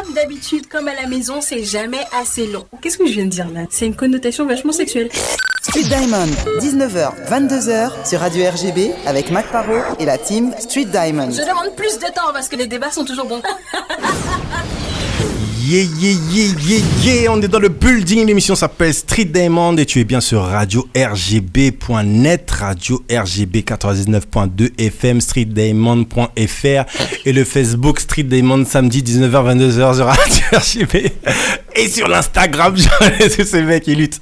Comme d'habitude, comme à la maison, c'est jamais assez long. Qu'est-ce que je viens de dire là? C'est une connotation vachement sexuelle. Street Diamond, 19h, 22h sur Radio RGB avec Mac Parot et la team Street Diamond. Je demande plus de temps parce que les débats sont toujours bons. On est dans le building, l'émission s'appelle Street Diamond et tu es bien sur radio rgb.net, radio rgb 99.2 FM, streetdiamond.fr et le Facebook Street Diamond samedi 19h-22h sur radio RGB et sur l'Instagram, c'est ces mecs qui luttent.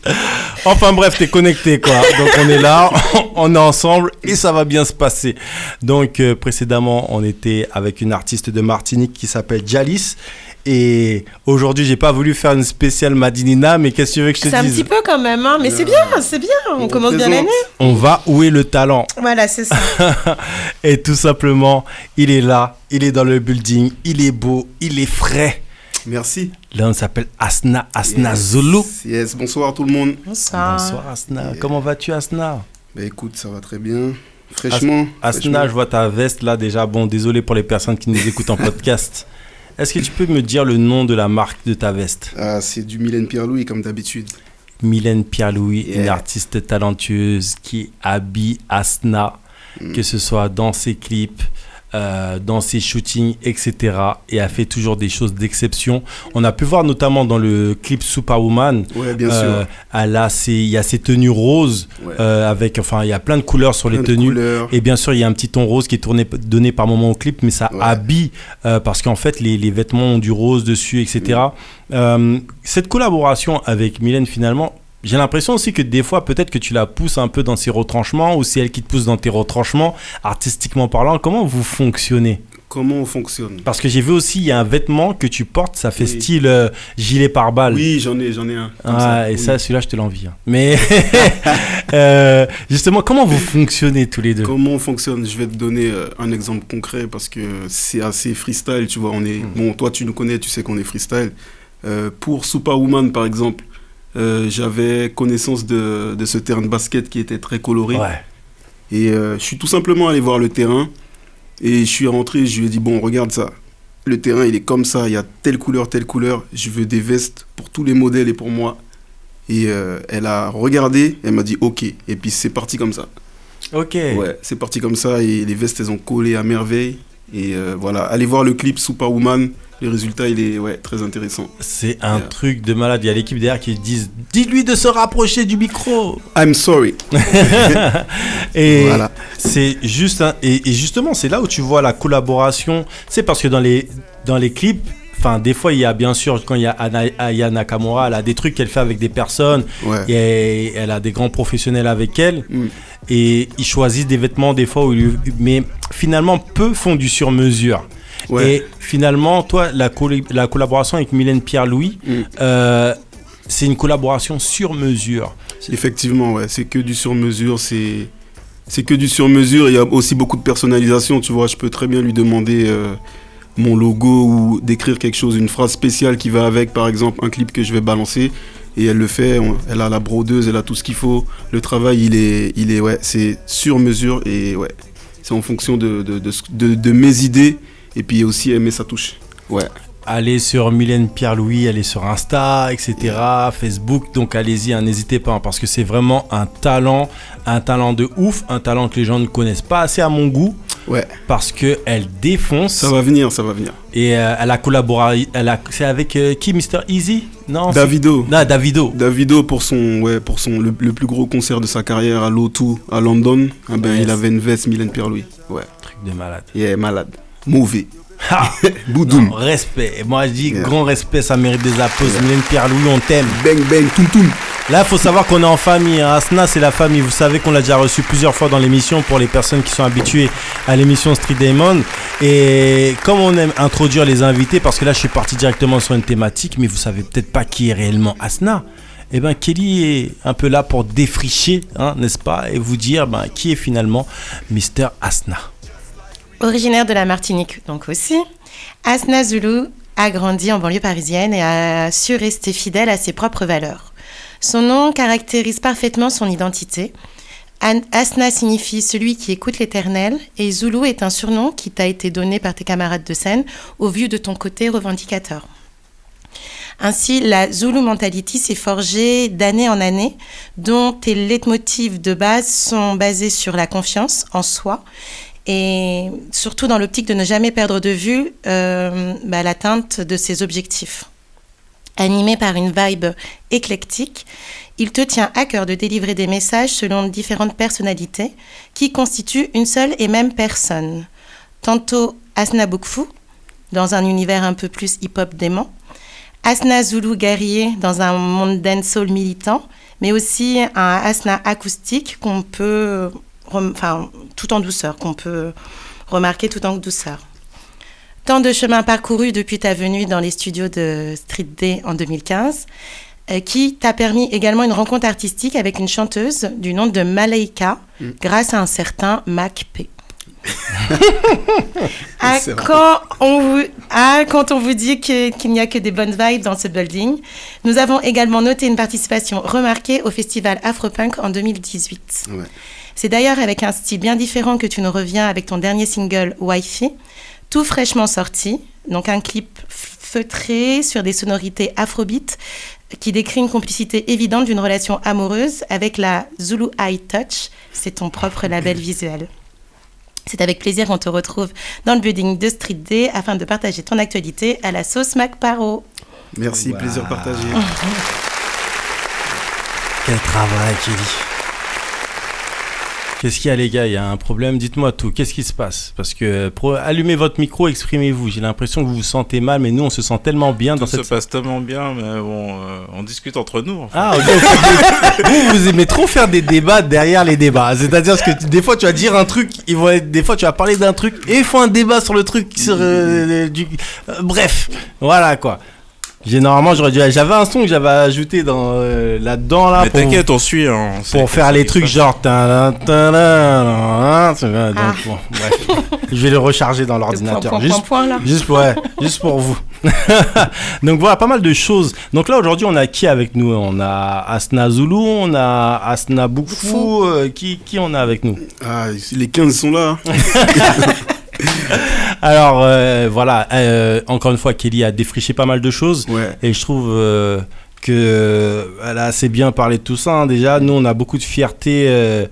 Enfin bref, t'es connecté quoi, donc on est là, on est ensemble et ça va bien se passer. Donc précédemment, on était avec une artiste de Martinique qui s'appelle Jalis. Et aujourd'hui, j'ai pas voulu faire une spéciale Madinina, mais qu'est-ce que tu veux que je te dise ? C'est un petit peu quand même, hein, mais c'est bien, on commence bien l'année. On va où est le talent ? Voilà, c'est ça. Et tout simplement, il est là, il est dans le building, il est beau, il est frais. Merci. Là, on s'appelle Asna Zulu. Yes, bonsoir tout le monde. Bonsoir Asna. Comment vas-tu, Asna ? Bah écoute, ça va très bien. Fraîchement. Asna, je vois ta veste là déjà. Bon, désolé pour les personnes qui nous écoutent en podcast. Est-ce que tu peux me dire le nom de la marque de ta veste ? C'est du Mylène Pierre-Louis comme d'habitude. Mylène Pierre-Louis, une artiste talentueuse qui habille Asna, que ce soit dans ses clips, dans ses shootings, etc. Et a fait toujours des choses d'exception. On a pu voir notamment dans le clip Superwoman, bien sûr. Il y a ces tenues roses, il y a plein de couleurs sur les tenues. Et bien sûr, il y a un petit ton rose qui est donné par moment au clip, mais ça habille, parce qu'en fait, les vêtements ont du rose dessus, etc. Cette collaboration avec Mylène, finalement, j'ai l'impression aussi que des fois, peut-être que tu la pousses un peu dans ses retranchements ou c'est elle qui te pousse dans tes retranchements, artistiquement parlant. Comment vous fonctionnez ? Comment on fonctionne ? Parce que j'ai vu aussi, il y a un vêtement que tu portes, ça fait style gilet pare-balles. Oui, j'en ai un. Ça, celui-là, je te l'envie. Hein. Mais justement, comment vous fonctionnez tous les deux ? Comment on fonctionne ? Je vais te donner un exemple concret parce que c'est assez freestyle, tu vois. Bon, toi, tu nous connais, tu sais qu'on est freestyle. Pour Superwoman, par exemple, j'avais connaissance de ce terrain de basket qui était très coloré. Et je suis tout simplement allé voir le terrain et je suis rentré, je lui ai dit bon, regarde ça, le terrain il est comme ça, il y a telle couleur, je veux des vestes pour tous les modèles et pour moi. Et elle a regardé, elle m'a dit ok, et puis c'est parti comme ça. C'est parti comme ça et les vestes elles ont collé à merveille. Et voilà, allez voir le clip Superwoman. Le résultat, il est très intéressant. C'est un truc de malade. Il y a l'équipe derrière qui disent « Dis-lui de se rapprocher du micro !» I'm sorry. Et voilà. C'est juste... Et justement, c'est là où tu vois la collaboration. C'est parce que dans les clips, des fois, il y a bien sûr, quand il y a Aya Nakamura, elle a des trucs qu'elle fait avec des personnes. Et elle a des grands professionnels avec elle. Et ils choisissent des vêtements des fois, mais finalement, peu font du sur-mesure. Et finalement, toi, la collaboration avec Mylène Pierre-Louis, c'est une collaboration sur mesure. Effectivement, c'est que du sur mesure. C'est que du sur mesure. Il y a aussi beaucoup de personnalisation. Tu vois, je peux très bien lui demander mon logo ou d'écrire quelque chose, une phrase spéciale qui va avec, par exemple, un clip que je vais balancer. Et elle le fait. Elle a la brodeuse, elle a tout ce qu'il faut. Le travail, c'est sur mesure et c'est en fonction de mes idées. Et puis aussi aimer sa touche. Allez sur Mylène Pierre-Louis, allez sur Insta, etc., Facebook. Donc allez-y, n'hésitez pas, parce que c'est vraiment un talent de ouf, un talent que les gens ne connaissent pas assez à mon goût. Parce qu'elle défonce. Ça va venir. Et elle a collaboré, c'est avec qui, Mr. Easy ? Non, Davido. Davido. Davido pour le plus gros concert de sa carrière à l'O2 à London. Il avait une veste Mylène Pierre-Louis. Truc de malade. Malade. Mauvais. Boudoum. Respect. Et moi je dis grand respect, ça mérite des applaudissements. Mylène Pierre-Louis, on t'aime. Bang bang, toum. Là, il faut savoir qu'on est en famille. Asna, c'est la famille. Vous savez qu'on l'a déjà reçu plusieurs fois dans l'émission pour les personnes qui sont habituées à l'émission Street Diamond. Et comme on aime introduire les invités, parce que là, je suis parti directement sur une thématique, mais vous savez peut-être pas qui est réellement Asna. Kelly est un peu là pour défricher, n'est-ce pas, et vous dire qui est finalement Mr. Asna. Originaire de la Martinique, donc aussi, Asna Zulu a grandi en banlieue parisienne et a su rester fidèle à ses propres valeurs. Son nom caractérise parfaitement son identité. Asna signifie celui qui écoute l'Éternel et Zulu est un surnom qui t'a été donné par tes camarades de scène au vu de ton côté revendicateur. Ainsi, la Zulu Mentality s'est forgée d'année en année, dont tes leitmotifs de base sont basés sur la confiance en soi et surtout dans l'optique de ne jamais perdre de vue l'atteinte de ses objectifs. Animé par une vibe éclectique, il te tient à cœur de délivrer des messages selon différentes personnalités qui constituent une seule et même personne. Tantôt Asna Boukfou, dans un univers un peu plus hip-hop dément, Asna Zulu guerrier dans un monde dancehall militant, mais aussi un Asna acoustique qu'on peut, tout en douceur, qu'on peut remarquer tout en douceur. Tant de chemin parcouru depuis ta venue dans les studios de Street Day en 2015, qui t'a permis également une rencontre artistique avec une chanteuse du nom de Malaika, grâce à un certain Mac P. Quand on vous dit qu'il n'y a que des bonnes vibes dans ce building, nous avons également noté une participation remarquée au festival Afropunk en 2018. Ouais. C'est d'ailleurs avec un style bien différent que tu nous reviens avec ton dernier single Wi-Fi, tout fraîchement sorti, donc un clip feutré sur des sonorités afrobeat qui décrit une complicité évidente d'une relation amoureuse avec la Zulu High Touch, c'est ton propre label visuel. C'est avec plaisir qu'on te retrouve dans le building de Street Day afin de partager ton actualité à la sauce Mac Paro. Merci, plaisir partagé. Quel travail, Kelly. Qu'est-ce qu'il y a, les gars? Il y a un problème? Dites-moi tout. Qu'est-ce qui se passe? Parce que allumez votre micro, exprimez-vous. J'ai l'impression que vous vous sentez mal, mais nous, on se sent tellement bien dans cette... Tout se passe tellement bien, mais bon, on discute entre nous. En fait. Ah, ok. Vous aimez trop faire des débats derrière les débats. C'est-à-dire que des fois, tu vas dire un truc, des fois, tu vas parler d'un truc, et il faut un débat sur le truc. Bref, voilà, quoi. Généralement, j'avais un son que j'avais ajouté là-dedans là. Mais t'inquiète, on suit. Pour faire les trucs genre. Donc bon, bref. Je vais le recharger dans l'ordinateur. Juste pour vous. Donc voilà, pas mal de choses. Donc là aujourd'hui, on a qui avec nous? On a Asna Zulu, on a Asna Boukfou. Qui on a avec nous? Ah, les 15 sont là. Alors voilà, encore une fois, Kelly a défriché pas mal de choses, et je trouve qu'elle a assez bien parlé de tout ça. Déjà, nous, on a beaucoup de fierté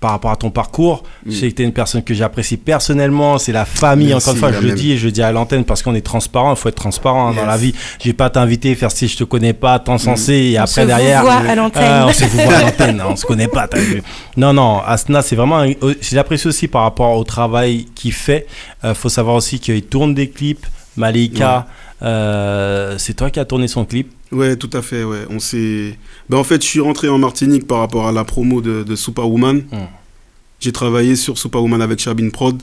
par rapport à ton parcours. Je sais que tu es une personne que j'apprécie personnellement, c'est la famille. Merci, encore une fois, je le dis et je le dis à l'antenne parce qu'on est transparent, il faut être transparent dans la vie. Je vais pas t'inviter, faire si je te connais pas, t'encenser et après derrière... On se vous voit à l'antenne. On se vous voit à l'antenne, on se connaît pas, t'as vu. Non, Asna, c'est vraiment... Je l'apprécie aussi par rapport au travail qu'il fait. Faut savoir aussi qu'il tourne des clips. Malaika, c'est toi qui as tourné son clip? Ouais, tout à fait, ouais. En fait, je suis rentré en Martinique par rapport à la promo de Superwoman. J'ai travaillé sur Superwoman avec Chabin Prod.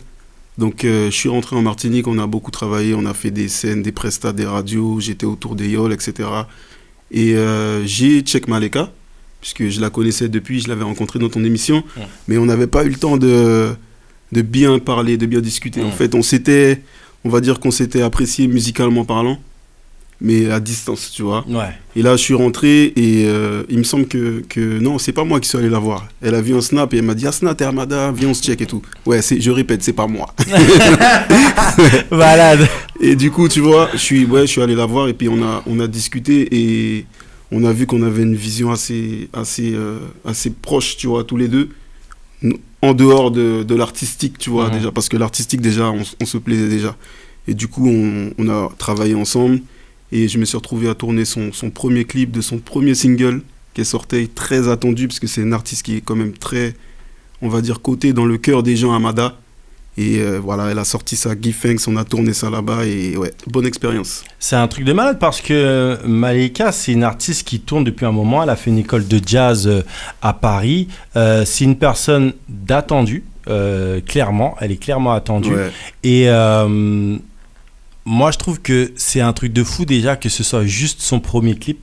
Donc, je suis rentré en Martinique, on a beaucoup travaillé, on a fait des scènes, des prestats, des radios, j'étais autour des yoles, etc. Et j'ai check Malaika, puisque je la connaissais depuis, je l'avais rencontrée dans ton émission, mais on n'avait pas eu le temps de bien parler, de bien discuter. En fait, on va dire qu'on s'était apprécié musicalement parlant, mais à distance, tu vois. Ouais. Et là, je suis rentré et il me semble que non, c'est pas moi qui suis allé la voir. Elle a vu un snap et elle m'a dit « Asna, t'es Armada, viens, on se check et tout. » Ouais, je répète, c'est pas moi. Malade. Et du coup, tu vois, je suis allé la voir et puis on a discuté et on a vu qu'on avait une vision assez proche, tu vois, tous les deux. En dehors de l'artistique, tu vois, déjà, parce que l'artistique, déjà, on se plaisait déjà. Et du coup, on a travaillé ensemble et je me suis retrouvé à tourner son premier clip de son premier single qui est sorti, très attendu, parce que c'est une artiste qui est quand même très, on va dire, cotée dans le cœur des gens à Mada. Et voilà, elle a sorti sa Give Thanks, on a tourné ça là-bas et ouais, bonne expérience. C'est un truc de malade parce que Malaika, c'est une artiste qui tourne depuis un moment. Elle a fait une école de jazz à Paris. C'est une personne d'attendue, clairement. Elle est clairement attendue. Ouais. Et moi, je trouve que c'est un truc de fou déjà que ce soit juste son premier clip.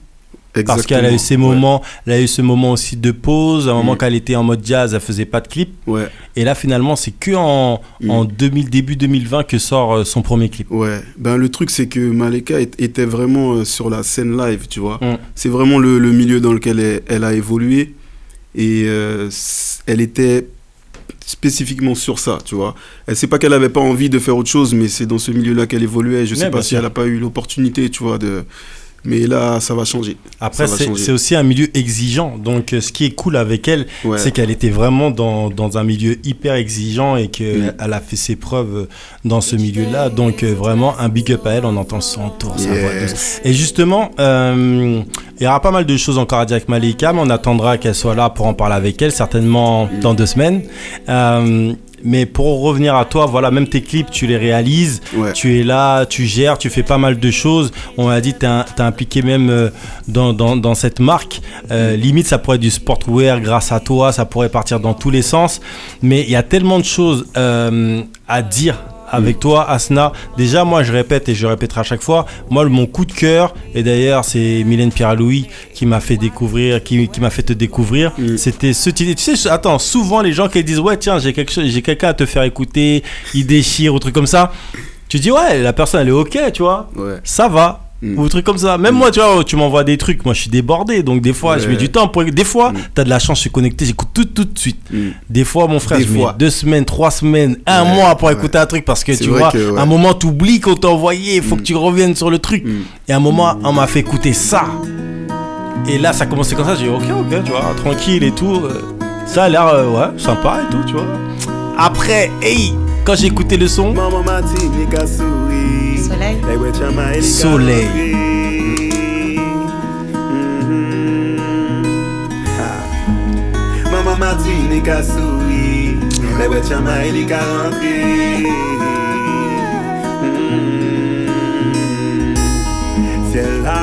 Exactement. Parce qu'elle a eu ces moments, elle a eu ce moment aussi de pause, un moment qu'elle était en mode jazz, elle faisait pas de clip. Ouais. Et là finalement, c'est que en début 2020 que sort son premier clip. Ouais. Ben le truc c'est que Malaika était vraiment sur la scène live, tu vois. C'est vraiment le milieu dans lequel elle a évolué et elle était spécifiquement sur ça, tu vois. C'est pas qu'elle avait pas envie de faire autre chose, mais c'est dans ce milieu-là qu'elle évoluait. Je sais pas si elle a pas eu l'opportunité, tu vois, mais là, ça va changer. Après, c'est aussi un milieu exigeant. Donc, ce qui est cool avec elle, c'est qu'elle était vraiment dans un milieu hyper exigeant et qu'elle a fait ses preuves dans ce milieu-là. Donc, vraiment, un big up à elle. On entend son tour, sa voix. Et justement, il y aura pas mal de choses encore à dire avec Malika, mais on attendra qu'elle soit là pour en parler avec elle, certainement dans 2 semaines. Mais pour revenir à toi, voilà, même tes clips, tu les réalises, tu es là, tu gères, tu fais pas mal de choses. On m'a dit, t'es impliqué même dans cette marque. Limite, ça pourrait être du sportwear grâce à toi, ça pourrait partir dans tous les sens. Mais il y a tellement de choses à dire avec toi, Asna. Déjà, moi, je répète et je répéterai à chaque fois, moi, mon coup de cœur, et d'ailleurs, c'est Mylène Pierre-Louis qui m'a fait découvrir, qui m'a fait te découvrir, c'était ce titre. Tu sais, attends, souvent, les gens qui disent, ouais, tiens, j'ai quelqu'un à te faire écouter, il déchire, ou truc comme ça. Tu dis, ouais, la personne, elle est ok, tu vois, ça va. Ou truc comme ça. Même moi, tu vois, tu m'envoies des trucs. Moi, je suis débordé. Donc, des fois, je mets du temps. Des fois, t'as de la chance, je suis connecté. J'écoute tout de suite. Des fois, mon frère, je mets 2 semaines, 3 semaines, 1 mois pour écouter un truc. Parce que tu vois, à un moment, t'oublies qu'on t'a envoyé. Il faut que tu reviennes sur le truc. Et à un moment, on m'a fait écouter ça. Et là, ça a commencé comme ça. J'ai dit, ok, tu vois, tranquille et tout. Ça a l'air, sympa et tout, tu vois. Après, quand j'ai écouté le son, Soleil. Maman Martine Kassouri, les wetchama il est rentré. C'est là.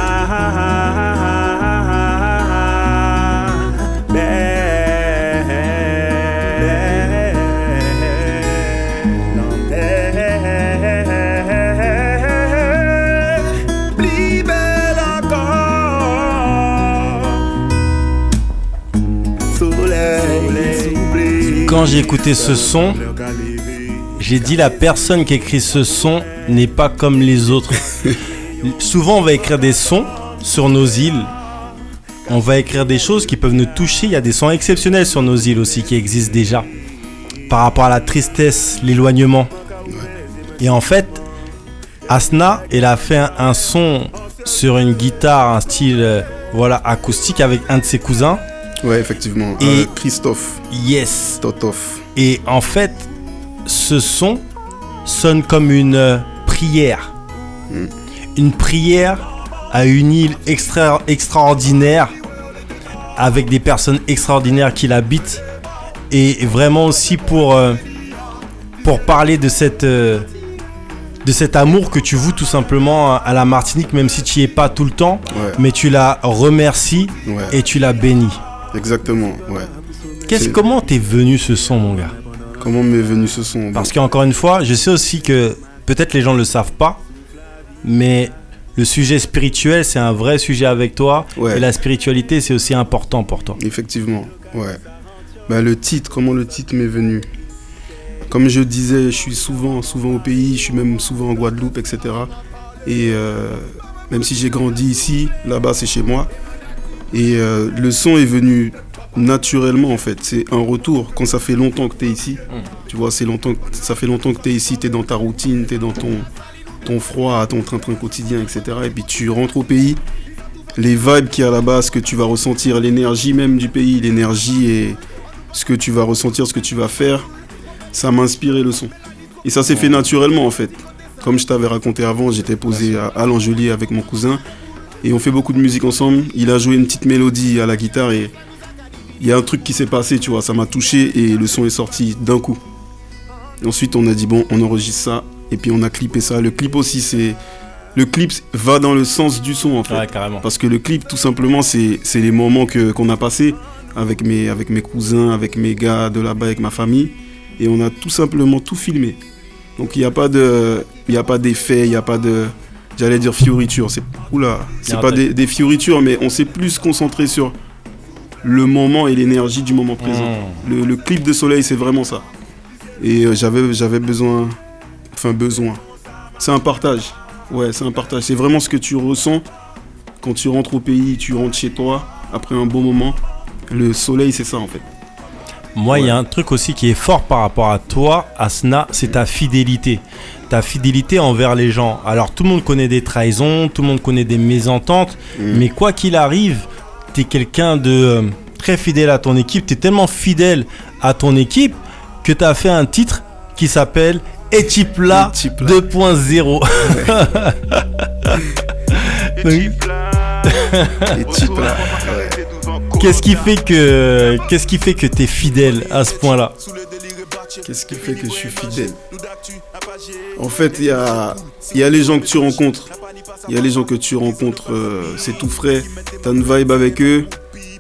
Quand j'ai écouté ce son, j'ai dit la personne qui écrit ce son n'est pas comme les autres. Souvent, on va écrire des sons sur nos îles. On va écrire des choses qui peuvent nous toucher. Il y a des sons exceptionnels sur nos îles aussi qui existent déjà. Par rapport à la tristesse, l'éloignement. Et en fait, Asna, elle a fait un son sur une guitare, un style acoustique avec un de ses cousins. Ouais, effectivement. Et Christophe. Yes. Totof. Et en fait, ce son sonne comme une prière. Une prière à une île extraordinaire, avec des personnes extraordinaires qui l'habitent. Et vraiment aussi pour parler de cet amour que tu voues tout simplement à la Martinique, même si tu n'y es pas tout le temps, mais tu la remercies et tu la bénis. Exactement, Comment t'es venu ce son, mon gars? Comment m'est venu ce son? Parce qu'encore une fois, je sais aussi que peut-être les gens ne le savent pas, mais le sujet spirituel, c'est un vrai sujet avec toi. Et la spiritualité, c'est aussi important pour toi. Effectivement, le titre, comment le titre m'est venu? Comme je disais, je suis souvent au pays, je suis même souvent en Guadeloupe, etc. Et même si j'ai grandi ici, là-bas, c'est chez moi. Et le son est venu naturellement, en fait. C'est un retour. Quand ça fait longtemps que tu es ici, tu vois, ça fait longtemps que tu es ici, tu es dans ta routine, tu es dans ton froid, ton train-train quotidien, etc. Et puis tu rentres au pays, les vibes qu'il y a là-bas, ce que tu vas ressentir, l'énergie même du pays, l'énergie et ce que tu vas ressentir, ce que tu vas faire, ça m'a inspiré le son. Et ça s'est fait naturellement, en fait. Comme je t'avais raconté avant, j'étais posé à l'Angelier avec mon cousin. Et on fait beaucoup de musique ensemble. Il a joué une petite mélodie à la guitare et il y a un truc qui s'est passé, tu vois. Ça m'a touché et le son est sorti d'un coup. Et ensuite, on a dit, bon, on enregistre ça. Et puis, on a clippé ça. Le clip aussi, le clip va dans le sens du son, en fait. Ouais, carrément. Parce que le clip, tout simplement, c'est les moments qu'on a passés avec mes cousins, avec mes gars de là-bas, avec ma famille. Et on a tout simplement tout filmé. Donc, il n'y a pas d'effet, il n'y a pas de... J'allais dire fioritures, c'est pas des fioritures, mais on s'est plus concentré sur le moment et l'énergie du moment présent. Le clip de Soleil, c'est vraiment ça. Et j'avais besoin. C'est un partage. C'est un partage. C'est vraiment ce que tu ressens quand tu rentres au pays, tu rentres chez toi, après un bon moment. Le soleil, c'est ça, en fait. Moi, il y a un truc aussi qui est fort par rapport à toi, Asna, c'est ta fidélité. Ta fidélité envers les gens. Alors, tout le monde connaît des trahisons, tout le monde connaît des mésententes, mais quoi qu'il arrive, t'es quelqu'un de très fidèle à ton équipe. T'es tellement fidèle à ton équipe que t'as fait un titre qui s'appelle Etipla 2.0. Etipla. Qu'est-ce qui fait que t'es fidèle à ce point-là? Qu'est-ce qui fait que je suis fidèle? En fait, il y a les gens que tu rencontres. Il y a les gens que tu rencontres, c'est tout frais. Tu as une vibe avec eux.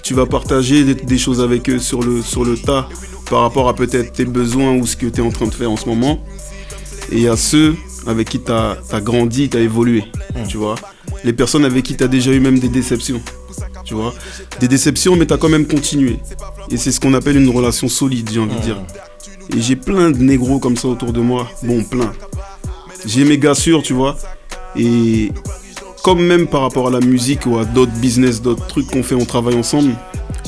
Tu vas partager des choses avec eux sur le tas par rapport à peut-être tes besoins ou ce que tu es en train de faire en ce moment. Et il y a ceux avec qui tu as grandi, tu as évolué. Tu vois, les personnes avec qui tu as déjà eu même des déceptions. Tu vois, des déceptions, mais tu as quand même continué. Et c'est ce qu'on appelle une relation solide, j'ai envie de dire. Et j'ai plein de négros comme ça autour de moi. Bon, plein. J'ai mes gars sûrs, tu vois. Et comme même par rapport à la musique ou à d'autres business, d'autres trucs qu'on fait, on travaille ensemble.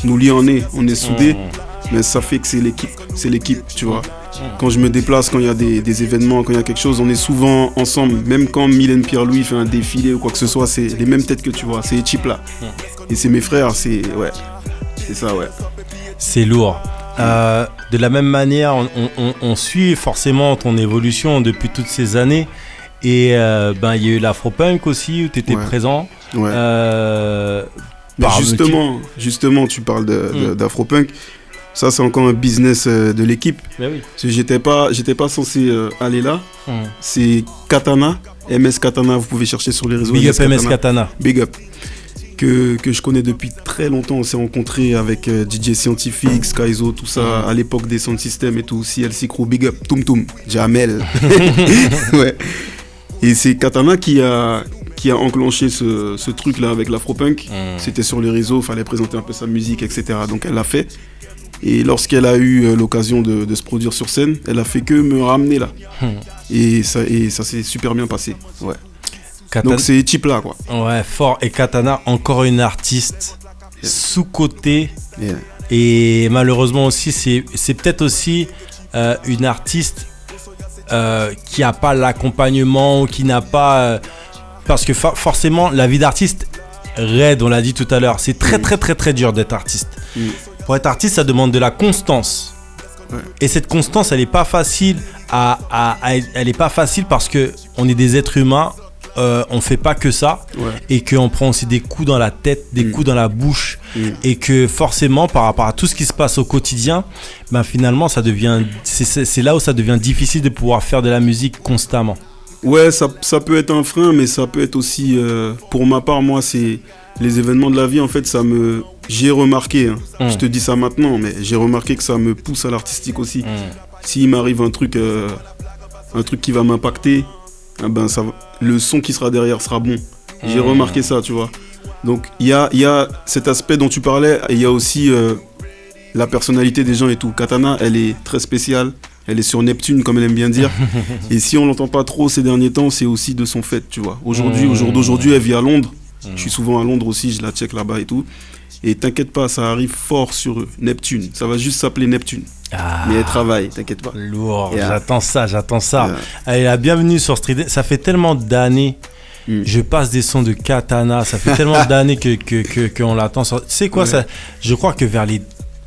Nous liés on est soudés. Mais ça fait que c'est l'équipe, tu vois. Quand je me déplace, quand il y a des événements, quand il y a quelque chose, on est souvent ensemble. Même quand Mylène Pierre-Louis fait un défilé ou quoi que ce soit, c'est les mêmes têtes que tu vois. C'est Etipla. Et c'est mes frères, c'est ça, ouais. C'est lourd. De la même manière, on suit forcément ton évolution depuis toutes ces années. Et il y a eu l'Afropunk aussi où tu étais présent. Ouais. Justement, tu parles d'Afropunk. Ça, c'est encore un business de l'équipe. Ben oui. Parce que j'étais pas censé aller là. C'est Katana, MS Katana. Vous pouvez chercher sur les réseaux. Big up MS Katana. Big up. Que je connais depuis très longtemps. On s'est rencontrés avec DJ Scientifique, Skyzo, tout ça, à l'époque des sound systems et tout. CLC Crew, Big up, Toum Toum, Jamel. Ouais. Et c'est Katana qui a enclenché ce truc-là avec l'Afropunk. C'était sur les réseaux, il fallait présenter un peu sa musique, etc. Donc elle l'a fait. Et lorsqu'elle a eu l'occasion de se produire sur scène, elle a fait que me ramener là. Et ça s'est super bien passé. Ouais. Donc c'est Etipla, quoi. Ouais, fort. Et Katana, encore une artiste sous-cotée. Et malheureusement aussi, c'est peut-être aussi une artiste qui n'a pas l'accompagnement ou qui n'a pas... parce que forcément, la vie d'artiste, raide, on l'a dit tout à l'heure, c'est très très très très dur d'être artiste. Pour être artiste, ça demande de la constance. Et cette constance, elle n'est pas facile elle est pas facile parce qu'on est des êtres humains. On fait pas que ça et qu'on prend aussi des coups dans la tête, des coups dans la bouche et que forcément par rapport à tout ce qui se passe au quotidien, finalement ça devient, c'est là où ça devient difficile de pouvoir faire de la musique constamment. Ouais, ça peut être un frein, mais ça peut être aussi, pour ma part, moi c'est les événements de la vie, en fait j'ai remarqué, je te dis ça maintenant, mais j'ai remarqué que ça me pousse à l'artistique aussi. S'il m'arrive un truc qui va m'impacter, le son qui sera derrière sera bon. J'ai remarqué ça, tu vois. Donc il y a cet aspect dont tu parlais, et il y a aussi la personnalité des gens et tout. Katana, elle est très spéciale, elle est sur Neptune comme elle aime bien dire. Et si on l'entend pas trop ces derniers temps, c'est aussi de son fait, tu vois. Au jour d'aujourd'hui, elle vit à Londres. Je suis souvent à Londres aussi, je la check là-bas et tout. Et t'inquiète pas, ça arrive fort sur eux. Neptune, ça va juste s'appeler Neptune. Mais elle travaille, t'inquiète pas. Lourd, j'attends ça. Allez, la bienvenue sur Street. Ça fait tellement d'années, je passe des sons de Katana, ça fait tellement d'années qu'on l'attend. Tu sais quoi, ça, je crois que vers les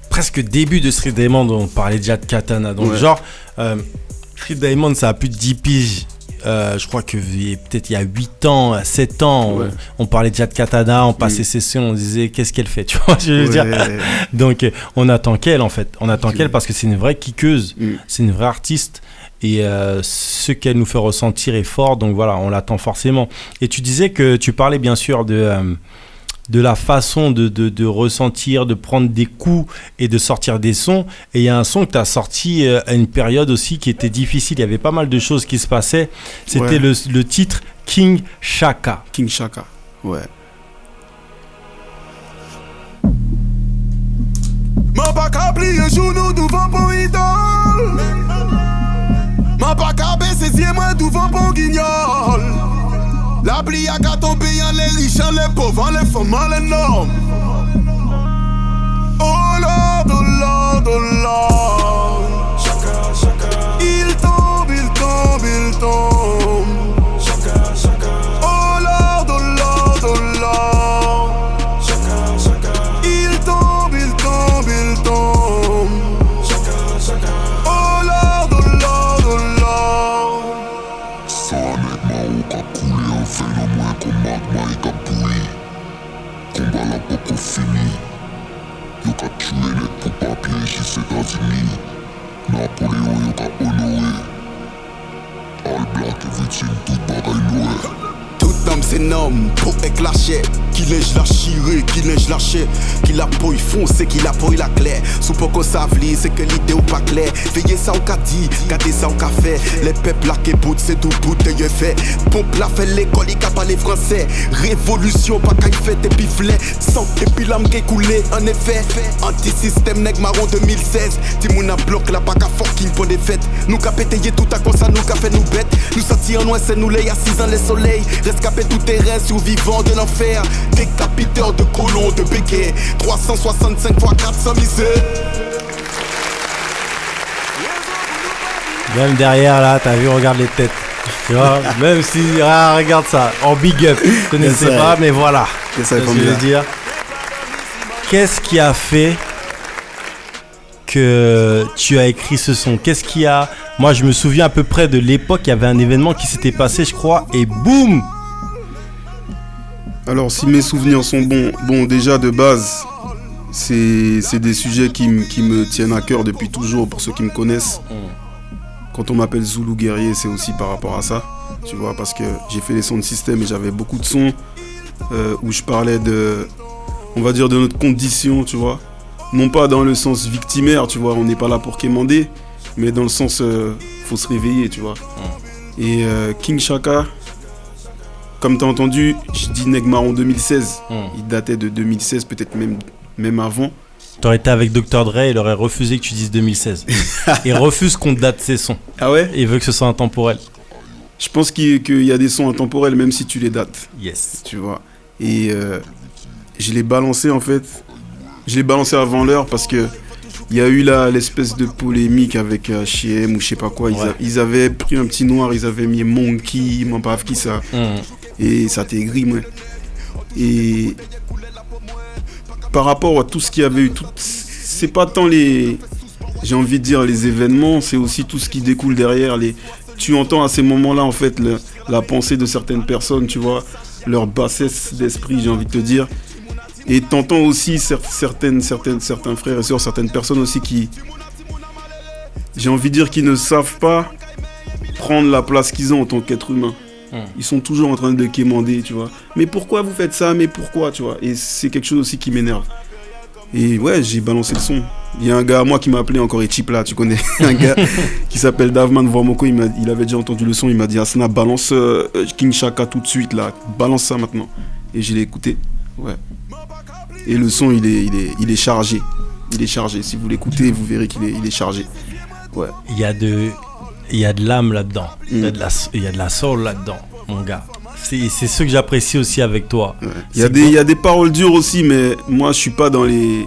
presque débuts de Street Diamond, on parlait déjà de Katana. Donc Street Diamond, ça a plus de 10 piges. Je crois que peut-être il y a 8 ans, 7 ans, on parlait déjà de Katana, on passait session, on disait qu'est-ce qu'elle fait, tu vois, je veux dire. Donc on attend qu'elle en fait, qu'elle parce que c'est une vraie kickeuse, c'est une vraie artiste et ce qu'elle nous fait ressentir est fort, donc voilà, on l'attend forcément. Et tu disais que tu parlais bien sûr de la façon de ressentir, de prendre des coups et de sortir des sons. Et il y a un son que tu as sorti à une période aussi qui était difficile. Il y avait pas mal de choses qui se passaient. C'était le titre King Shaka. King Shaka, ouais. Ma pas qu'à plier genou devant pour idole. Ma pas qu'à baisser ses moi devant pour guignol. La pli a qu'à tomber en les riches, en les pauvres, en les femmes, en les normes. Oh là, Lord, oh Lord. Chaka, chaka. Il tombe, il tombe, il tombe. Chaka, chaka. Oh Lord, oh Lord, oh Lord. Chaka, chaka. Il tombe, il tombe, il tombe. Chaka, chaka. Oh Lord, oh Lord, oh Lord. Ça n'est pas où qu'a coulé un phénomène comme magma et qu'a pourri. Combat la popo fini. Yo qu'a tué les pour papier chez États-Unis. Napoléon yo qu'a honoré. All black et victime toute bagaille noire. Tout homme c'est nomme, pour éclacher. Qui l'ai-je la chiré, qui l'ai-je lâché. Qui la poille foncé, qui la poille la claire. Sous pour qu'on s'avlie, c'est que l'idée ou pas clair. Veillez ça au qu'a dit, gardez ça au café. Les peuples là qui boutent, c'est tout bout de yeux fait. Pompe la fait l'école, il a parlé français. Révolution, pas qu'à y fait et puis flé. Sang et puis l'âme qui est coulée, en effet. Anti-système, nègre marron 2016. Timoun a bloqué la pas qu'à fucking pour des fêtes. Nous qu'a pété tout à cause ça, nous qu'a fait nous bêtes. Nous sortis en noix, c'est nous les assis dans les soleils. Rescapé tout terrain, survivant de l'enfer. Décapiteur de colons, de béquets. 365 x 400 misères. Même derrière là, t'as vu, regarde les têtes. Tu vois, même si, regarde ça, en big up. Je connaissais pas, mais voilà. C'est ça, ce que je veux dire. Qu'est-ce qui a fait que tu as écrit ce son? Qu'est-ce qui a... Moi, je me souviens à peu près de l'époque, il y avait un événement qui s'était passé, je crois, et boum! Alors, si mes souvenirs sont bons, déjà de base, c'est des sujets qui me tiennent à cœur depuis toujours, pour ceux qui me connaissent. Quand on m'appelle Zoulou Guerrier, c'est aussi par rapport à ça, tu vois, parce que j'ai fait les sons de système et j'avais beaucoup de sons où je parlais de, on va dire, de notre condition, tu vois. Non pas dans le sens victimaire, tu vois, on n'est pas là pour quémander, mais dans le sens, faut se réveiller, tu vois. Et King Chaka, comme tu as entendu, je dis Nègre Marron 2016. Il datait de 2016, peut-être même avant. T'aurais été avec Dr. Dre, il aurait refusé que tu dises 2016. Il refuse qu'on date ses sons. Ah ouais? Et il veut que ce soit intemporel. Je pense qu'il y a des sons intemporels même si tu les dates. Yes. Tu vois. Et je l'ai balancé en fait. Je l'ai balancé avant l'heure parce que il y a eu là l'espèce de polémique avec H&M ou je sais pas quoi. Ils avaient pris un petit noir, ils avaient mis Monkey, mon paf qui ça. Et ça t'est gris, moi. Et par rapport à tout ce qu'il y avait eu, c'est pas tant les, j'ai envie de dire les événements, c'est aussi tout ce qui découle derrière. Tu entends à ces moments-là en fait la pensée de certaines personnes, tu vois, leur bassesse d'esprit, j'ai envie de te dire. Et t'entends aussi certains frères et sœurs, certaines personnes aussi qui, j'ai envie de dire, qui ne savent pas prendre la place qu'ils ont en tant qu'être humain. Ils sont toujours en train de quémander, tu vois. Mais pourquoi vous faites ça? Mais pourquoi, tu vois? Et c'est quelque chose aussi qui m'énerve. Et ouais, j'ai balancé le son. Il y a un gars à moi qui m'a appelé encore, et Chip là, tu connais. Un gars qui s'appelle Davman Vormoko, il avait déjà entendu le son, il m'a dit Asna, balance King Chaka tout de suite là, balance ça maintenant. Et je l'ai écouté. Ouais. Et le son, il est chargé. Il est chargé. Si vous l'écoutez, vous verrez qu'il est chargé. Ouais. Il y a de l'âme là-dedans. Il y a de la soul là-dedans, mon gars. C'est ce que j'apprécie aussi avec toi. Ouais. Il y a des paroles dures aussi, mais moi, je suis pas dans les...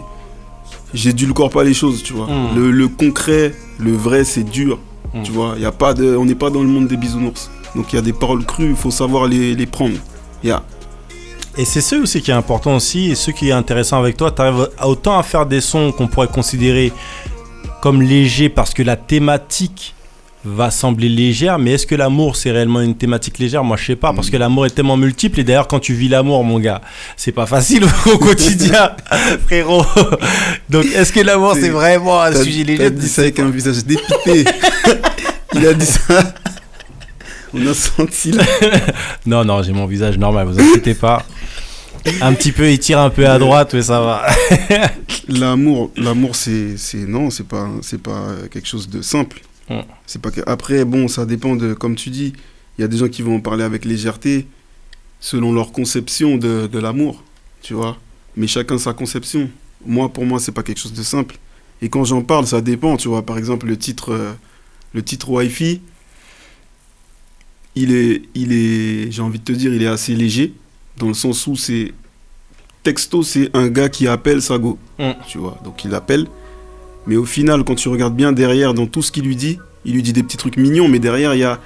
J'édulcore pas les choses, tu vois. Le concret, le vrai, c'est dur. Tu vois, y a pas de... on n'est pas dans le monde des bisounours. Donc il y a des paroles crues, il faut savoir les prendre. Et c'est ce aussi qui est important aussi, et ce qui est intéressant avec toi, tu arrives autant à faire des sons qu'on pourrait considérer comme légers parce que la thématique va sembler légère, mais est-ce que l'amour c'est réellement une thématique légère? Moi je sais pas, parce que l'amour est tellement multiple, et d'ailleurs quand tu vis l'amour, mon gars, c'est pas facile au quotidien, frérot. Donc est-ce que l'amour c'est vraiment un sujet léger? T'as dit ça avec un visage dépité. Il a dit ça. On a senti là. Non, j'ai mon visage normal, vous inquiétez pas. Un petit peu, il tire un peu à droite, mais ça va. L'amour, c'est pas quelque chose de simple. C'est pas que... Après, bon, ça dépend de, comme tu dis, il y a des gens qui vont en parler avec légèreté, selon leur conception de l'amour, tu vois. Mais chacun sa conception. Pour moi, c'est pas quelque chose de simple. Et quand j'en parle, ça dépend, tu vois. Par exemple, le titre Wi-Fi, il est, j'ai envie de te dire, il est assez léger, dans le sens où c'est texto, c'est un gars qui appelle sa go, tu vois. Donc il appelle, Mais au final, quand tu regardes bien derrière, dans tout ce qu'il lui dit des petits trucs mignons, mais derrière, il y a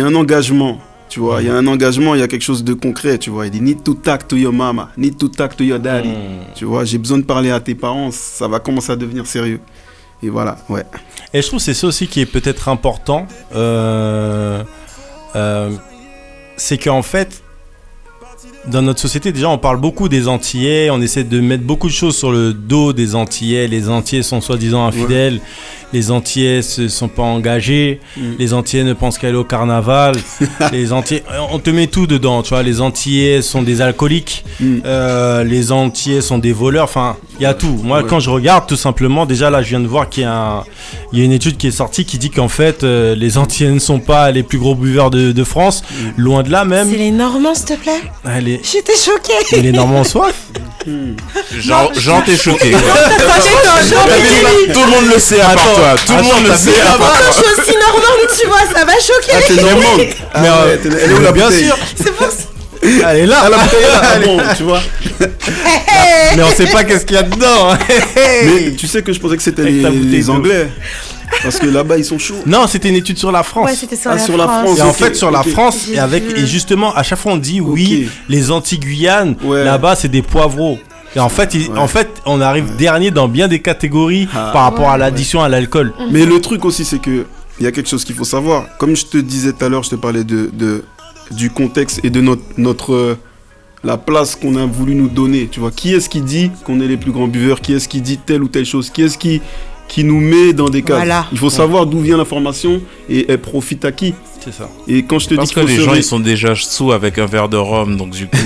un engagement. Tu vois, il y a un engagement, il y a quelque chose de concret, tu vois. Il dit, need to talk to your mama, need to talk to your daddy. Tu vois, j'ai besoin de parler à tes parents, ça va commencer à devenir sérieux. Et voilà, ouais. Et je trouve que c'est ça aussi qui est peut-être important. C'est qu'en fait, dans notre société, déjà, on parle beaucoup des Antillais, on essaie de mettre beaucoup de choses sur le dos des Antillais. Les Antillais sont soi-disant infidèles, les Antillais ne sont pas engagés, les Antillais ne pensent qu'à aller au carnaval, les Antillais, on te met tout dedans, tu vois. Les Antillais sont des alcooliques, les Antillais sont des voleurs, enfin, il y a tout. Moi, quand je regarde, tout simplement, déjà là, je viens de voir qu'il y a une étude qui est sortie qui dit qu'en fait, les Antillais ne sont pas les plus gros buveurs de France, loin de là même. C'est les Normands, s'il te plaît. Allez. J'étais choquée. Mais les Normands ont soif. Jean, t'es choqué. Tout le monde le sait à part toi. Tout le monde le sait à part toi. Je suis aussi normande, tu vois, ça va choquer. T'es normande. Mais elle est où la bien bouteille? sûr. C'est pour ça. Elle est là. La bouteille est là. Ah bon, tu vois. Mais on sait pas qu'est-ce qu'il y a dedans. Mais tu sais que je pensais que c'était les Anglais. Parce que là-bas, ils sont chauds. Non, c'était une étude sur la France. Ouais, c'était sur la France. Et en fait, sur la France, et justement, à chaque fois, on dit oui, les Antilles-Guyane, là-bas, c'est des poivreaux. Et en fait, on arrive dernier dans bien des catégories par rapport à l'addiction à l'alcool. Mais le truc aussi, c'est que il y a quelque chose qu'il faut savoir. Comme je te disais tout à l'heure, je te parlais du contexte et de la place qu'on a voulu nous donner. Tu vois, qui est-ce qui dit qu'on est les plus grands buveurs? Qui est-ce qui dit telle ou telle chose? Qui est-ce qui nous met dans des cases? Voilà. Il faut savoir d'où vient l'information et elle profite à qui. C'est ça. Et quand je te Parce dis que les gens ils sont déjà sous avec un verre de rhum, donc du coup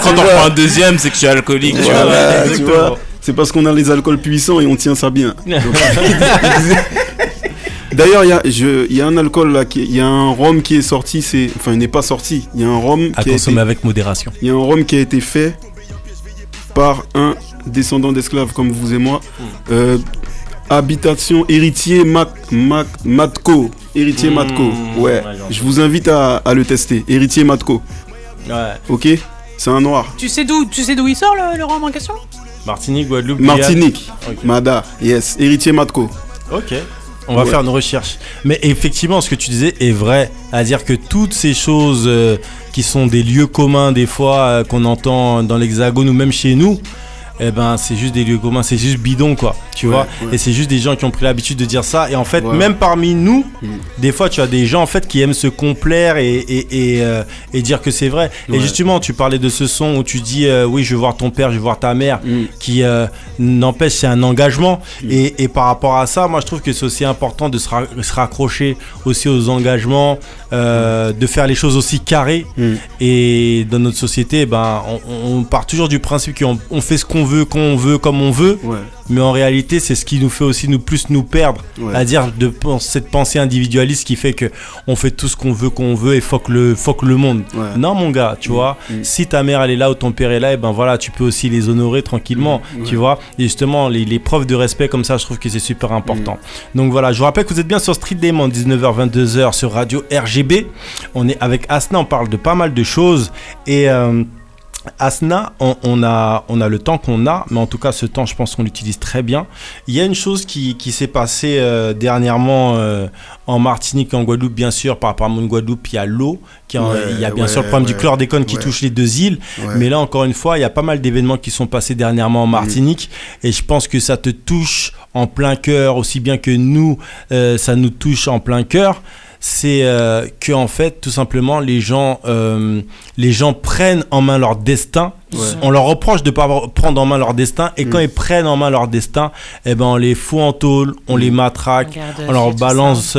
quand on prend un deuxième c'est que tu es alcoolique. Voilà, tu vois, c'est parce qu'on a les alcools puissants et on tient ça bien. D'ailleurs, il y a un alcool là, il y a un rhum qui est sorti, il n'est pas sorti. Il y a un rhum à consommer avec modération. Il y a un rhum qui a été fait par un descendant d'esclaves comme vous et moi. Habitation héritier Matko. Héritier Matko. Ouais. Je vous invite à le tester. Héritier Matko. Ouais. Ok. C'est un noir. Tu sais d'où il sort le rhum en question? Martinique, Guadeloupe. Martinique. Okay. Mada. Yes. Héritier Matko. Ok. On va faire une recherche. Mais effectivement, ce que tu disais est vrai. À dire que toutes ces choses qui sont des lieux communs des fois qu'on entend dans l'Hexagone ou même chez nous, eh ben c'est juste des lieux communs, c'est juste bidon quoi, tu vois. Et c'est juste des gens qui ont pris l'habitude de dire ça. Et en fait, même parmi nous, des fois tu as des gens en fait qui aiment se complaire et dire que c'est vrai. Et justement, tu parlais de ce son où tu dis oui, je veux voir ton père, je veux voir ta mère, qui n'empêche, c'est un engagement. Et par rapport à ça, moi je trouve que c'est aussi important de se raccrocher aussi aux engagements, de faire les choses aussi carrées. Et dans notre société, ben on part toujours du principe qu'on fait ce qu'on veut, quand on veut, comme on veut. Mais en réalité, c'est ce qui nous fait aussi plus nous perdre. C'est-à-dire cette pensée individualiste qui fait que on fait tout ce qu'on veut et fuck le monde. Non mon gars, tu vois, si ta mère elle est là ou ton père est là, et ben voilà, tu peux aussi les honorer tranquillement, tu vois. Et justement, les preuves de respect comme ça, je trouve que c'est super important. Donc voilà, je vous rappelle que vous êtes bien sur Street Diamond, 19h-22h sur Radio RGB. On est avec Asna, on parle de pas mal de choses et Asna, on a le temps qu'on a, mais en tout cas ce temps je pense qu'on l'utilise très bien. Il y a une chose qui s'est passée dernièrement en Martinique et en Guadeloupe, bien sûr. Par rapport à mon Guadeloupe, il y a l'eau, il y a bien sûr le problème du chlordécone qui touche les deux îles, mais là encore une fois il y a pas mal d'événements qui sont passés dernièrement en Martinique et je pense que ça te touche en plein cœur aussi bien que nous, ça nous touche en plein cœur. C'est que en fait tout simplement les gens prennent en main leur destin. On leur reproche de ne pas prendre en main leur destin et quand ils prennent en main leur destin, eh ben on les fout en tôle, on les matraque, on leur balance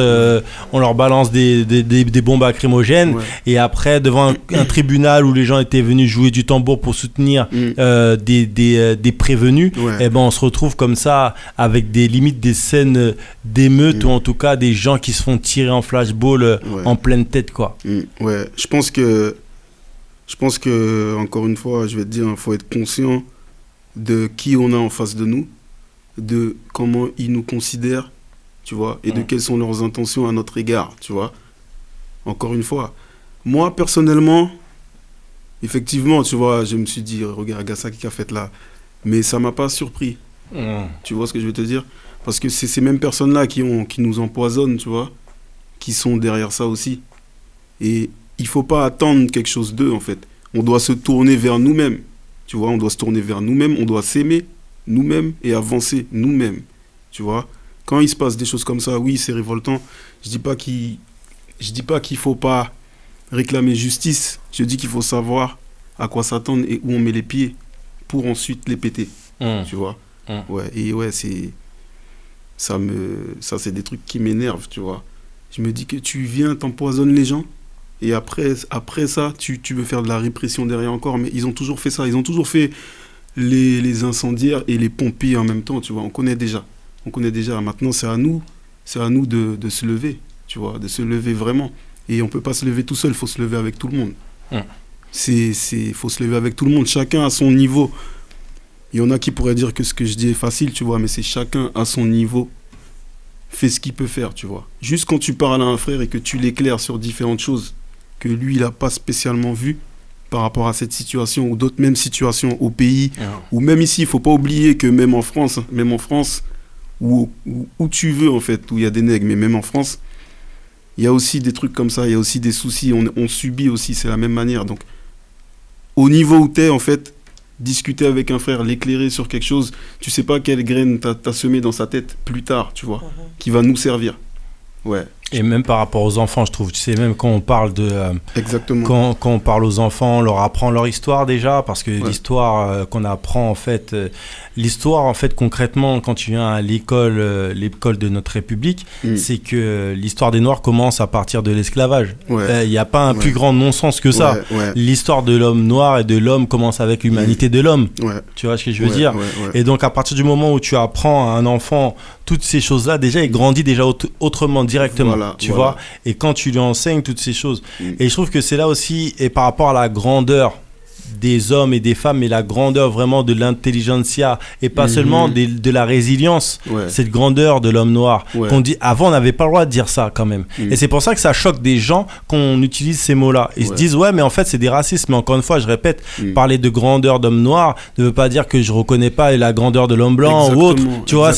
des bombes lacrymogènes et après devant un tribunal où les gens étaient venus jouer du tambour pour soutenir des prévenus, eh ben on se retrouve comme ça avec des scènes d'émeutes ou en tout cas des gens qui se font tirer en flashball en pleine tête quoi. Je pense que, encore une fois, je vais te dire, il faut être conscient de qui on a en face de nous, de comment ils nous considèrent, tu vois, et de quelles sont leurs intentions à notre égard, tu vois. Encore une fois, moi, personnellement, effectivement, tu vois, je me suis dit, regarde, Gassa qui a fait là, mais ça m'a pas surpris. Tu vois ce que je veux te dire? Parce que c'est ces mêmes personnes-là qui nous empoisonnent, tu vois, qui sont derrière ça aussi. Et il faut pas attendre quelque chose d'eux, en fait. On doit se tourner vers nous-mêmes. Tu vois, on doit se tourner vers nous-mêmes, on doit s'aimer nous-mêmes et avancer nous-mêmes. Tu vois, quand il se passe des choses comme ça, oui, c'est révoltant. Je dis pas qu'il faut pas réclamer justice. Je dis qu'il faut savoir à quoi s'attendre et où on met les pieds pour ensuite les péter. Tu vois. Ouais, et ouais, ça c'est des trucs qui m'énervent, tu vois. Je me dis que tu viens, t'empoisonnes les gens et après ça, tu veux faire de la répression derrière encore, mais ils ont toujours fait ça. Ils ont toujours fait les incendiaires et les pompiers en même temps, tu vois. On connaît déjà. Maintenant, c'est à nous de se lever, tu vois, de se lever vraiment. Et on peut pas se lever tout seul, faut se lever avec tout le monde. Faut se lever avec tout le monde, chacun à son niveau. Il y en a qui pourraient dire que ce que je dis est facile, tu vois, mais c'est chacun à son niveau fait ce qu'il peut faire, tu vois. Juste quand tu parles à un frère et que tu l'éclaires sur différentes choses que lui, il n'a pas spécialement vu par rapport à cette situation ou d'autres mêmes situations au pays, ou même ici, il ne faut pas oublier que même en France, où tu veux en fait, où il y a des nègres, mais même en France, il y a aussi des trucs comme ça, il y a aussi des soucis, on subit aussi, c'est la même manière. Donc, au niveau où tu es, en fait, discuter avec un frère, l'éclairer sur quelque chose, tu sais pas quelle graine t'as semé dans sa tête plus tard, tu vois, qui va nous servir. Ouais. Et même par rapport aux enfants, je trouve, tu sais, même quand on parle de... Exactement. Quand on parle aux enfants, on leur apprend leur histoire déjà, parce que l'histoire qu'on apprend, en fait... l'histoire, en fait, concrètement, quand tu viens à l'école de notre République, c'est que l'histoire des Noirs commence à partir de l'esclavage. Il n'y a pas un plus grand non-sens que ça. L'histoire de l'homme noir et de l'homme commence avec l'humanité de l'homme. Tu vois ce que je veux dire? Et donc, à partir du moment où tu apprends à un enfant toutes ces choses-là, déjà, il grandit déjà autrement, directement. Tu vois, et quand tu lui enseignes toutes ces choses, et je trouve que c'est là aussi, et par rapport à la grandeur des hommes et des femmes, mais la grandeur vraiment de l'intelligentsia et pas seulement de la résilience, cette grandeur de l'homme noir qu'on dit avant, on n'avait pas le droit de dire ça quand même, et c'est pour ça que ça choque des gens qu'on utilise ces mots-là. Ils se disent ouais, mais en fait c'est des racistes. Mais encore une fois, je répète, parler de grandeur d'homme noir ne veut pas dire que je reconnais pas la grandeur de l'homme blanc ou autre, tu vois,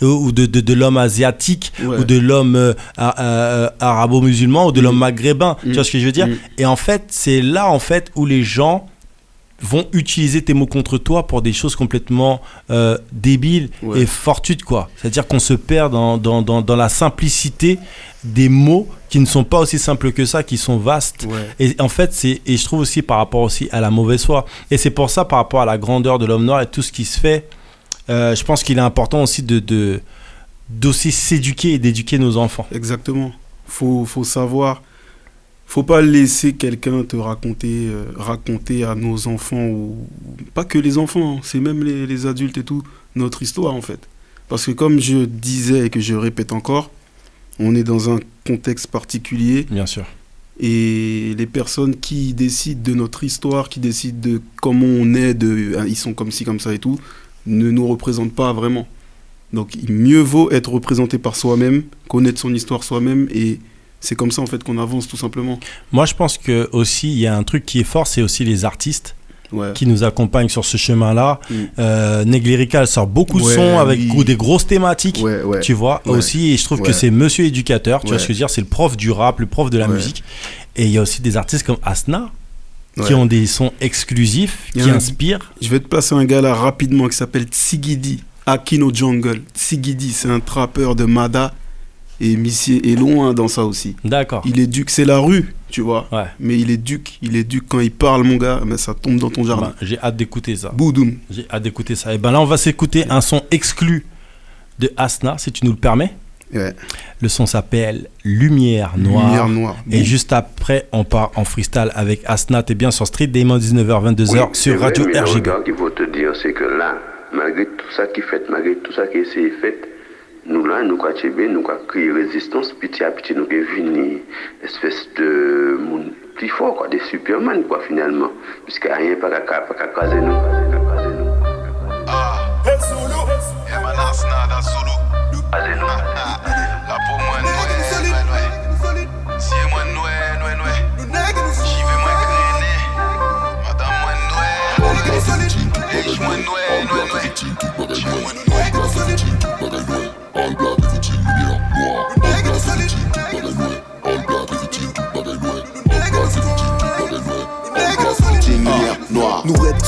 ou de l'homme asiatique ou de l'homme arabo-musulman ou de l'homme maghrébin, tu vois ce que je veux dire. Et en fait, c'est là en fait où les gens vont utiliser tes mots contre toi pour des choses complètement débiles et fortuites, quoi. C'est-à-dire qu'on se perd dans la simplicité des mots qui ne sont pas aussi simples que ça, qui sont vastes. Et en fait, et je trouve aussi par rapport aussi à la mauvaise foi. Et c'est pour ça, par rapport à la grandeur de l'homme noir et tout ce qui se fait, je pense qu'il est important aussi d'aussi s'éduquer et d'éduquer nos enfants. Exactement. Faut savoir... Faut pas laisser quelqu'un te raconter à nos enfants, ou pas que les enfants, c'est même les adultes et tout, notre histoire en fait. Parce que comme je disais et que je répète encore, on est dans un contexte particulier. Bien sûr. Et les personnes qui décident de notre histoire, qui décident de comment on est, ils sont comme ci, comme ça et tout, ne nous représentent pas vraiment. Donc mieux vaut être représenté par soi-même, connaître son histoire soi-même, et c'est comme ça en fait qu'on avance tout simplement. Moi je pense que aussi il y a un truc qui est fort, c'est aussi les artistes qui nous accompagnent sur ce chemin-là. Neglirical sort beaucoup de sons avec des grosses thématiques, tu vois, aussi, et je trouve que c'est monsieur éducateur, tu vois ce que je veux dire, c'est le prof du rap, le prof de la musique. Et il y a aussi des artistes comme Asna qui ont des sons exclusifs, qui inspirent. Je vais te passer un gars là rapidement qui s'appelle Tsigidi, Akino Jungle. Tsigidi, c'est un trappeur de Mada. Et Missy est loin dans ça aussi. D'accord. Il est duc, c'est la rue, tu vois. Mais il est duc quand il parle, mon gars, mais ça tombe dans ton jardin. J'ai hâte d'écouter ça. Boudoum. J'ai hâte d'écouter ça. Et ben là, on va s'écouter un son exclu de Asna, si tu nous le permets. Le son s'appelle Lumière Noire. Lumière Noire. Et juste après, on part en freestyle avec Asna. T'es bien sur Street Demon, 19h, 22h sur Radio RGB. Ce qu'il faut te dire, c'est que là, malgré tout ça qui est fait, malgré tout ça qui est fait, nous là, nous avons créé résistance, petit à petit, nous avons vu une espèce de monde plus fort, quoi, des Superman, quoi, finalement. Puisque rien pas qu'à caser nous. La peau moins noue, si moins noue, j'y vais moins grainer, madame moins noue, riche moins noue,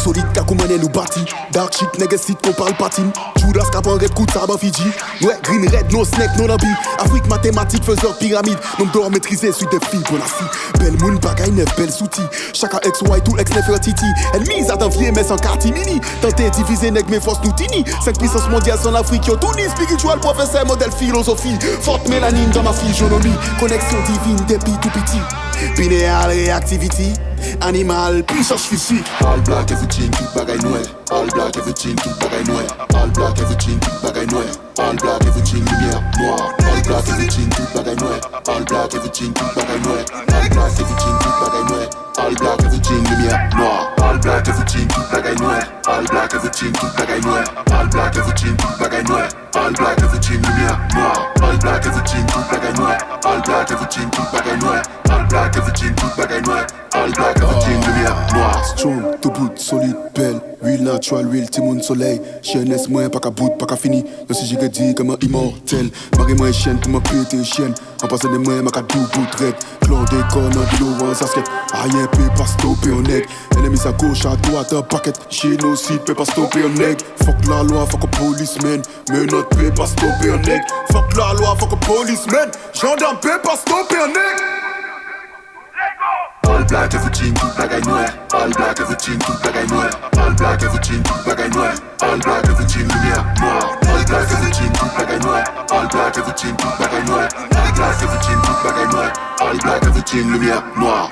Solide kakoumane nous bâti. Dark shit négatif qu'on parle patine. Judas Capan red coup de sabre Fiji. Ouais, green red, no snake, no lambi. Afrique mathématique faiseur pyramide. Nombre d'or maîtrisé suite de filles pour la scie. Belle moon bagaille neuf, belle souti. Chacun XY tout ex neuf titi. Elle mise à t'envier mais sans catimini. Tenter diviser nèg mes forces nous tini. 5 puissances mondiales sans l'Afrique yo tout ni. Spiritual professeur modèle philosophie. Forte mélanine dans ma physionomie. Connexion divine depuis tout petit. Pinéal reactivity. Animal, puissance physique. All black everything, tout bagaille noir. All black everything, tout bagaille noir. All black everything, tout bagaille noir. All black everything, lumière noire. All black everything, tout bagaille noir. All black everything, tout bagaille noir. All black everything, tout bagaille noir. All black everything, lumière noire. All black everything, tout bagaille noir. All black everything, tout bagaille noir. All black everything, tout bagaille noir. All black everything, lumière noire. All black everything, tout bagaille noir. All black everything, tout bagaille noir. All black everything, tout bagaille noir. All black everything, lumière noire. Strong, tout bout, solide, belle. Real natural, real timoun soleil. Chiennesse, moins, pas qu'à bout, pas qu'à fini. Dans ce j'ai dit comme un immortel. Marie-moi chienne pour me péter chienne. En passant des moins, ma qu'à tout bout de red. Clan des cornes, de l'eau, en sasquette. Rien peut pas stopper un nègre. Ennemi à gauche, à droite, un paquet. Génocide peut pas stopper un nègre. Fuck la loi, fuck a policeman. Mais notre peut pas stopper un nègre. Fuck la loi, fuck a policeman. Gendarme peut pas stopper un nègre. All black everything, tout bagaille noir. All black everything, tout bagaille noir. All black everything, tout bagaille noir. All black everything, lumière noire. All black everything, tout bagaille noir. All black everything, tout bagaille noir. All black everything, tout bagaille noir. All black everything, lumière noire.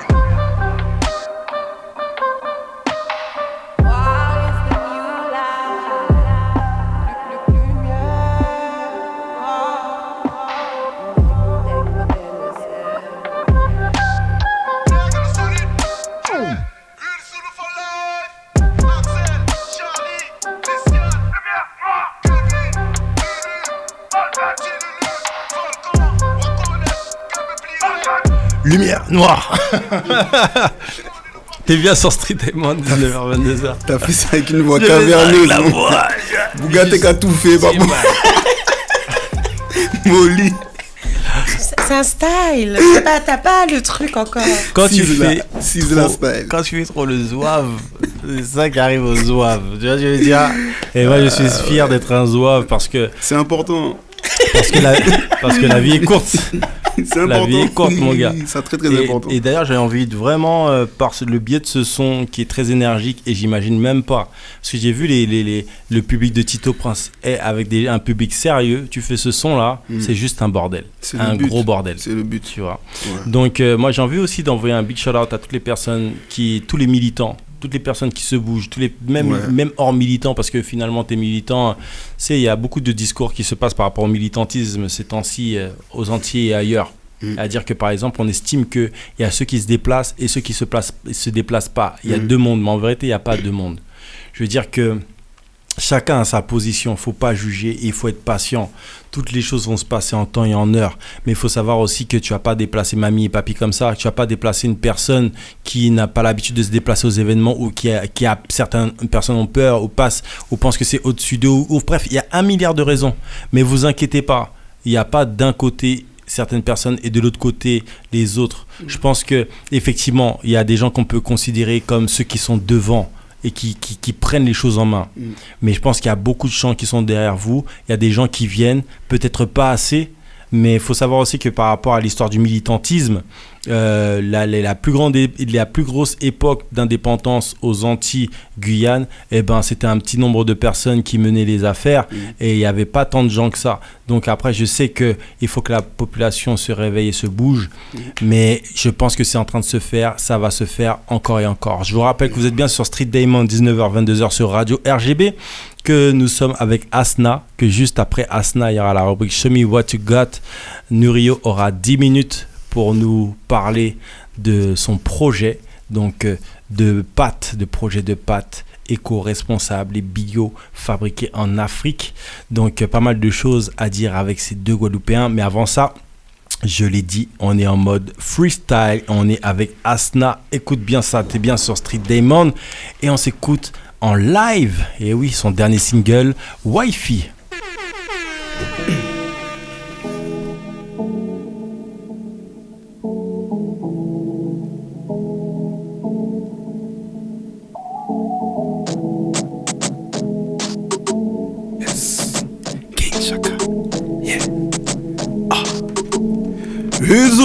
Lumière noire. T'es bien sur Street Diamond, 19h-22h. T'as fait ça avec une voix caverneuse. Bouga t'es qu'à tout fait, babou. Molly. C'est un style. T'as pas le truc encore. Quand tu fais trop le zouave, c'est ça qui arrive au zouave. Tu vois, je veux dire. Et moi, je suis fier d'être un zouave parce que. C'est important. Parce que la vie est courte. C'est important. La vie est courte, mon gars. C'est très important. Et d'ailleurs, j'ai envie de vraiment, par le biais de ce son qui est très énergique, et j'imagine même pas, parce que j'ai vu le public de Tito Prince avec un public sérieux, tu fais ce son-là, c'est juste un bordel. C'est un gros bordel. C'est le but. Tu vois. Ouais. Donc, moi, j'ai envie aussi d'envoyer un big shout-out à toutes les personnes, tous les militants, toutes les personnes qui se bougent, même hors militants, parce que finalement, t'es militant, il y a beaucoup de discours qui se passent par rapport au militantisme ces temps-ci, aux Antilles et ailleurs. À dire que par exemple, on estime qu'il y a ceux qui se déplacent et ceux qui se déplacent pas. Il y a deux mondes, mais en vérité, il n'y a pas deux mondes. Je veux dire que chacun a sa position, il ne faut pas juger et il faut être patient. Toutes les choses vont se passer en temps et en heure. Mais il faut savoir aussi que tu ne vas pas déplacer mamie et papy comme ça, que tu ne vas pas déplacer une personne qui n'a pas l'habitude de se déplacer aux événements ou certaines personnes ont peur ou pensent que c'est au-dessus d'eux. Bref, il y a 1 milliard de raisons. Mais vous inquiétez pas, il n'y a pas d'un côté certaines personnes et de l'autre côté les autres. Je pense que effectivement, il y a des gens qu'on peut considérer comme ceux qui sont devant et qui prennent les choses en main. Mais je pense qu'il y a beaucoup de gens qui sont derrière vous. Il y a des gens qui viennent, peut-être pas assez, mais il faut savoir aussi que par rapport à l'histoire du militantisme, la plus grosse époque d'indépendance aux Antilles, Guyane, c'était un petit nombre de personnes qui menaient les affaires et il n'y avait pas tant de gens que ça. Donc après, je sais qu'il faut que la population se réveille et se bouge, mais je pense que c'est en train de se faire, ça va se faire encore et encore. Je vous rappelle que vous êtes bien sur Street Diamond, 19h-22h sur Radio RGB, que nous sommes avec Asna, que juste après Asna, il y aura la rubrique Show Me What You Got. Nurio aura 10 minutes pour nous parler de son projet, donc de projet de pâtes éco-responsable et bio fabriqué en Afrique. Donc pas mal de choses à dire avec ces deux Guadeloupéens, mais avant ça, je l'ai dit, on est en mode freestyle, on est avec Asna. Écoute bien ça, t'es bien sur Street Diamond et on s'écoute en live, et oui, son dernier single, Wi-Fi.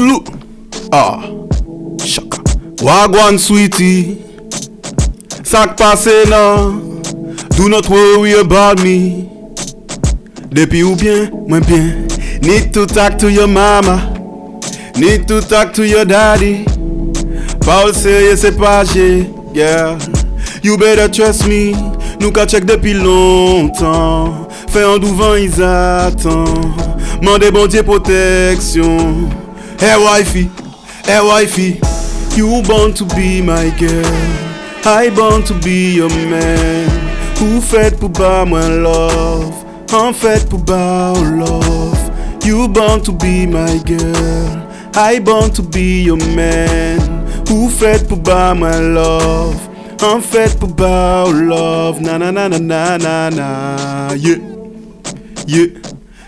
Zulu. Ah, chaka. Wagwan sweetie. Sak passe nan. Do not worry about me. Depuis ou bien, moins bien. Need to talk to your mama. Need to talk to your daddy. Pas sérieux, c'est pas j'ai, yeah. You better trust me. Nous qu'a check depuis longtemps. Fait en douvant, ils attendent. Mandez bon Dieu protection. Hey wifey, you born to be my girl. I born to be your man. Who fait pour bas moi love. En fait pour bas love. You born to be my girl. I born to be your man. Who fait pour bas my love. En fait pour bas love. Na na na na na na na. Yeah. Yeah.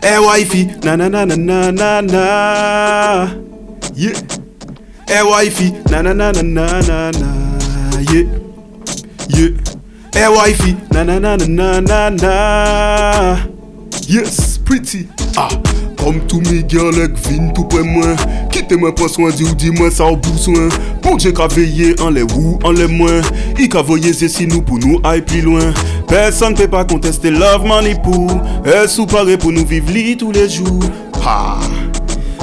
Hey wifey. Na na na na na na na. Yeah. Hey wifey. Na na na na na na na. Yeah. Yeah. Hey wifey. Na na na na na na na. Yes, pretty. Ah. Comme tous mes gars, vin tout près moi. Quittez-moi, prends soin, dis-moi ça au besoin. Bon Dieu qu'a veillé en les ou en les moins. Il qu'a voyé si nous pour nous aille plus loin. Personne ne peut pas contester love money pour. Elle sous-paraît pour nous vivre li tous les jours. Ha.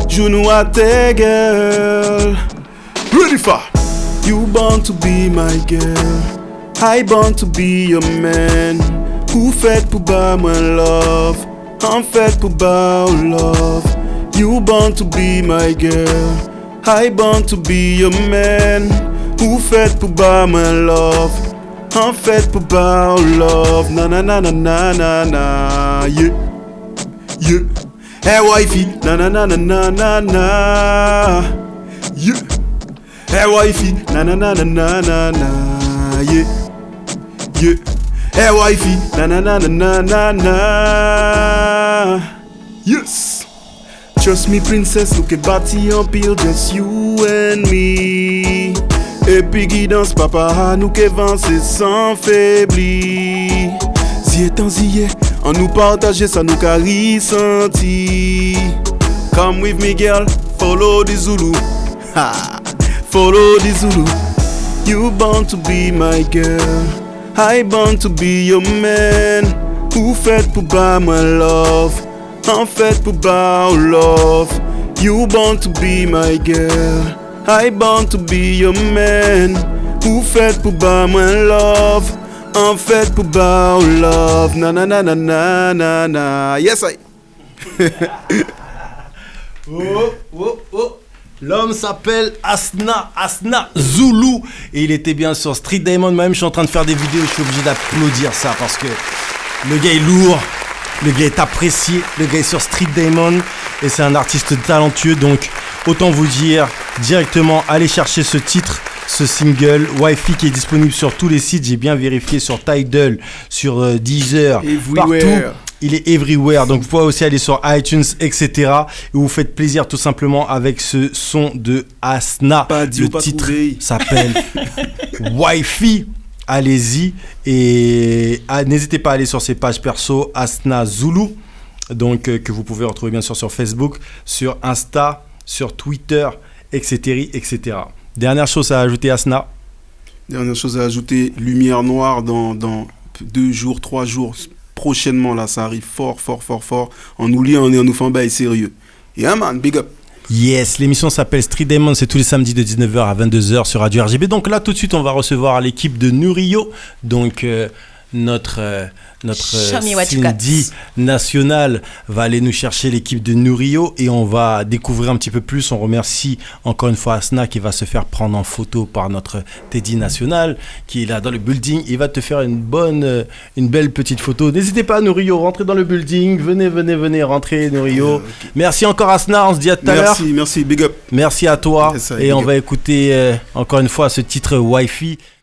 Joue nous à tes girl. Ready for. You born to be my girl. I born to be your man. Who fait pour bas my love. En fait pour bas love. You born to be my girl. I born to be your man. Who fait pour bas my love. En fait pour bas love. Na na na na na na na. Yeah. Yeah. Hey wifey. Na na na na na na na. Yeah. Hey wifey. Na na na na na na na. Yeah. Yeah. Hey wifey, na na na na na na. Yes. Trust me princess, look at bâti en pile, just you and me. Et puis guidance papa, nous qu'avancer sans faiblir. Si étant zié, en nous partager ça nous qu'a ressenti. Come with me girl, follow the Zulu. Ha, follow the Zulu. You born to be my girl. I born to be your man. Who fait pour bas my love. En fait pour bas love. You born to be my girl. I born to be your man. Who fait pour bas my love. En fait pour bas love. Na na na na na na na. Yes I. Oh oh oh. L'homme s'appelle Asna Zulu et il était bien sur Street Diamond. Moi-même, je suis en train de faire des vidéos, je suis obligé d'applaudir ça parce que le gars est lourd, le gars est apprécié, le gars est sur Street Diamond et c'est un artiste talentueux. Donc, autant vous dire directement, allez chercher ce titre, ce single Wifey qui est disponible sur tous les sites. J'ai bien vérifié sur Tidal, sur Deezer, partout. Il est everywhere, donc vous pouvez aussi aller sur iTunes, etc. Et vous faites plaisir tout simplement avec ce son de Asna. Le titre s'appelle Wifey. Allez-y et n'hésitez pas à aller sur ses pages perso Asna Zulu, donc que vous pouvez retrouver bien sûr sur Facebook, sur Insta, sur Twitter, etc., etc. Dernière chose à ajouter, Asna. Dernière chose à ajouter, Lumière Noire dans 2 jours, 3 jours. Prochainement là, ça arrive fort. On nous lit, on nous fait un bail sérieux. Yeah man, big up. Yes, l'émission s'appelle Street Diamond, c'est tous les samedis de 19h à 22h sur Radio RGB. Donc là, tout de suite, on va recevoir l'équipe de Nurio. Donc notre Cindy nationale va aller nous chercher l'équipe de Nurio et on va découvrir un petit peu plus. On remercie encore une fois Asna qui va se faire prendre en photo par notre Teddy national qui est là dans le building. Il va te faire une belle petite photo. N'hésitez pas Nurio, rentrez dans le building. Venez, rentrez Nurio. Okay. Merci encore Asna, on se dit à tout à l'heure. Merci, big up. Merci à toi et on va écouter encore une fois ce titre Wifey.